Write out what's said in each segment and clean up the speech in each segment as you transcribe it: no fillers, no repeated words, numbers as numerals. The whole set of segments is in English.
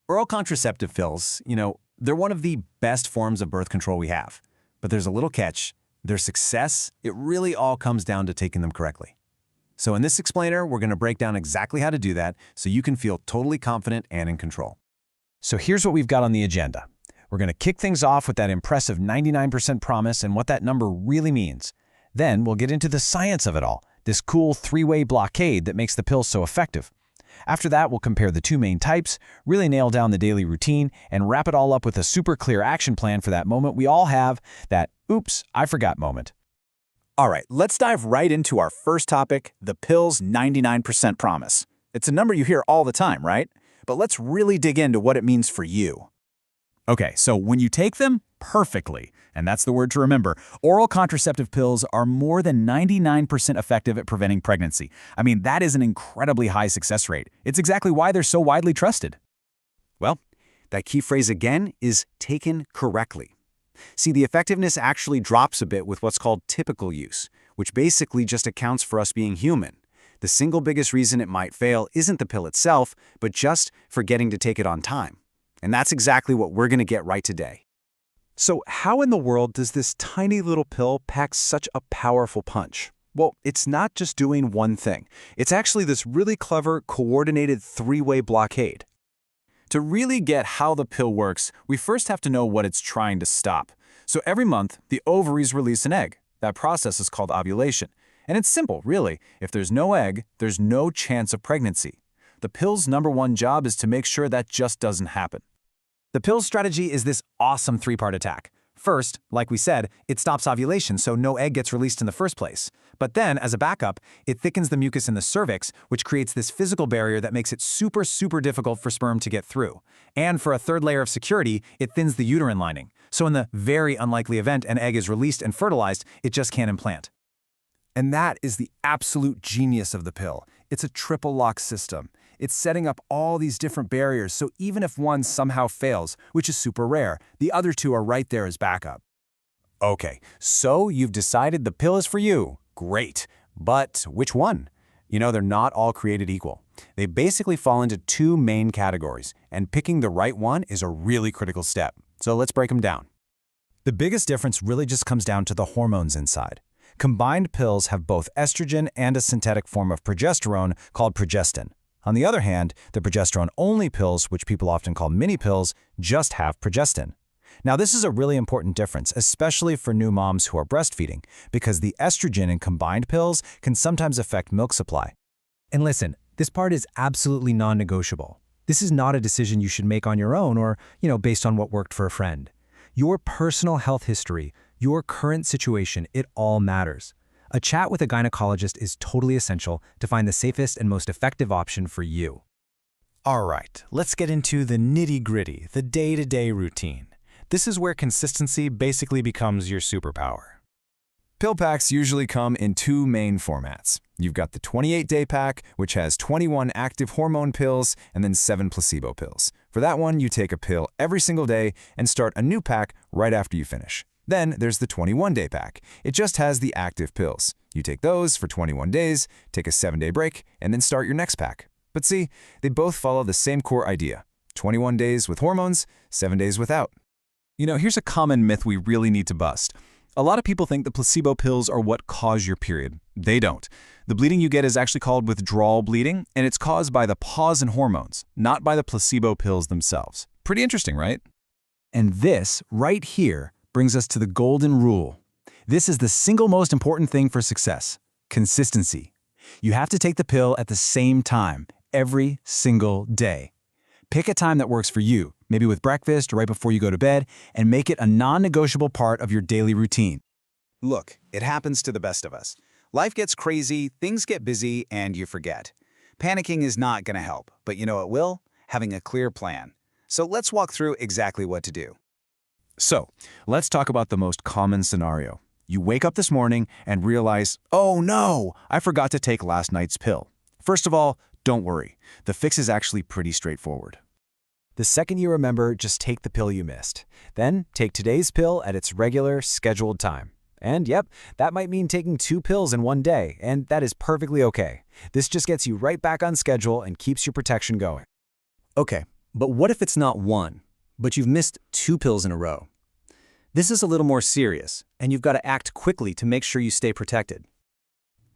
Oral contraceptive pills, they're one of the best forms of birth control we have. But there's a little catch. Their success, it really all comes down to taking them correctly. So in this explainer, we're going to break down exactly how to do that so you can feel totally confident and in control. So here's what we've got on the agenda. We're going to kick things off with that impressive 99% promise and what that number really means. Then we'll get into the science of it all, this cool three-way blockade that makes the pill so effective. After that, we'll compare the two main types, really nail down the daily routine, and wrap it all up with a super clear action plan for that moment we all have, that oops, I forgot moment. All right, let's dive right into our first topic, the pill's 99% promise. It's a number you hear all the time, right? But let's really dig into what it means for you. Okay, so when you take them perfectly, and that's the word to remember, oral contraceptive pills are more than 99% effective at preventing pregnancy. I mean, that is an incredibly high success rate. It's exactly why they're so widely trusted. Well, that key phrase again is taken correctly. See, the effectiveness actually drops a bit with what's called typical use, which basically just accounts for us being human. The single biggest reason it might fail isn't the pill itself, but just forgetting to take it on time. And that's exactly what we're going to get right today. So how in the world does this tiny little pill pack such a powerful punch? Well, it's not just doing one thing. It's actually this really clever, coordinated three-way blockade. To really get how the pill works, we first have to know what it's trying to stop. So every month, the ovaries release an egg. That process is called ovulation. And it's simple, really. If there's no egg, there's no chance of pregnancy. The pill's #1 job is to make sure that just doesn't happen. The pill's strategy is this awesome three-part attack. First, like we said, it stops ovulation so no egg gets released in the first place. But then, as a backup, it thickens the mucus in the cervix, which creates this physical barrier that makes it super difficult for sperm to get through. And for a third layer of security, it thins the uterine lining. So in the very unlikely event an egg is released and fertilized, it just can't implant. And that is the absolute genius of the pill. It's a triple lock system. It's setting up all these different barriers, so even if one somehow fails, which is super rare, the other two are right there as backup. Okay, so you've decided the pill is for you. Great. But which one? They're not all created equal. They basically fall into two main categories, and picking the right one is a really critical step. So let's break them down. The biggest difference really just comes down to the hormones inside. Combined pills have both estrogen and a synthetic form of progesterone called progestin. On the other hand, the progesterone-only pills, which people often call mini pills, just have progestin. Now, this is a really important difference, especially for new moms who are breastfeeding, because the estrogen in combined pills can sometimes affect milk supply. And listen, this part is absolutely non-negotiable. This is not a decision you should make on your own or, based on what worked for a friend. Your personal health history, your current situation, it all matters. A chat with a gynecologist is totally essential to find the safest and most effective option for you. All right, let's get into the nitty-gritty, the day-to-day routine. This is where consistency basically becomes your superpower. Pill packs usually come in two main formats. You've got the 28-day pack, which has 21 active hormone pills and then 7 placebo pills. For that one, you take a pill every single day and start a new pack right after you finish. Then there's the 21-day pack. It just has the active pills. You take those for 21 days, take a 7-day break, and then start your next pack. But see, they both follow the same core idea. 21 days with hormones, 7 days without. Here's a common myth we really need to bust. A lot of people think the placebo pills are what cause your period. They don't. The bleeding you get is actually called withdrawal bleeding, and it's caused by the pause in hormones, not by the placebo pills themselves. Pretty interesting, right? And this, right here, brings us to the golden rule. This is the single most important thing for success: consistency. You have to take the pill at the same time, every single day. Pick a time that works for you, maybe with breakfast or right before you go to bed, and make it a non-negotiable part of your daily routine. Look, it happens to the best of us. Life gets crazy, things get busy, and you forget. Panicking is not going to help, but you know what will? Having a clear plan. So let's walk through exactly what to do. So, let's talk about the most common scenario. You wake up this morning and realize, oh no, I forgot to take last night's pill. First of all, don't worry. The fix is actually pretty straightforward. The second you remember, just take the pill you missed. Then, take today's pill at its regular, scheduled time. And yep, that might mean taking 2 pills in one day, and that is perfectly okay. This just gets you right back on schedule and keeps your protection going. Okay, But what if it's not one, but you've missed 2 pills in a row? This is a little more serious, and you've got to act quickly to make sure you stay protected.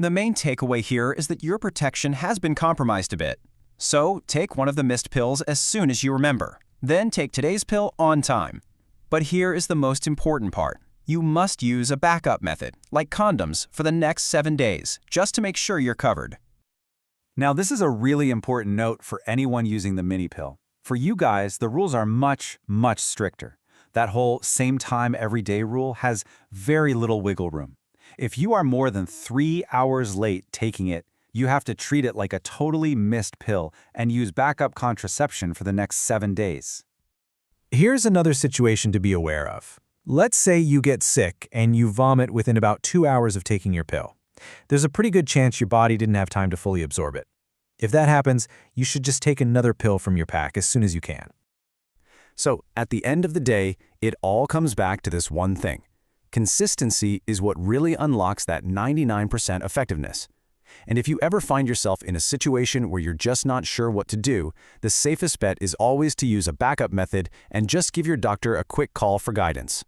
The main takeaway here is that your protection has been compromised a bit. So, take one of the missed pills as soon as you remember. Then take today's pill on time. But here is the most important part. You must use a backup method, like condoms, for the next 7 days, just to make sure you're covered. Now, this is a really important note for anyone using the mini pill. For you guys, the rules are much, much stricter. That whole same time every day rule has very little wiggle room. If you are more than 3 hours late taking it, you have to treat it like a totally missed pill and use backup contraception for the next 7 days. Here's another situation to be aware of. Let's say you get sick and you vomit within about 2 hours of taking your pill. There's a pretty good chance your body didn't have time to fully absorb it. If that happens, you should just take another pill from your pack as soon as you can. So, at the end of the day, it all comes back to this one thing. Consistency is what really unlocks that 99% effectiveness. And if you ever find yourself in a situation where you're just not sure what to do, the safest bet is always to use a backup method and just give your doctor a quick call for guidance.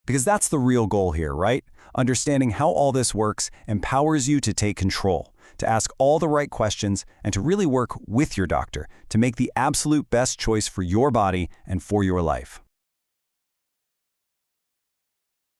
Because that's the real goal here, right? Understanding how all this works empowers you to take control, to ask all the right questions, and to really work with your doctor to make the absolute best choice for your body and for your life.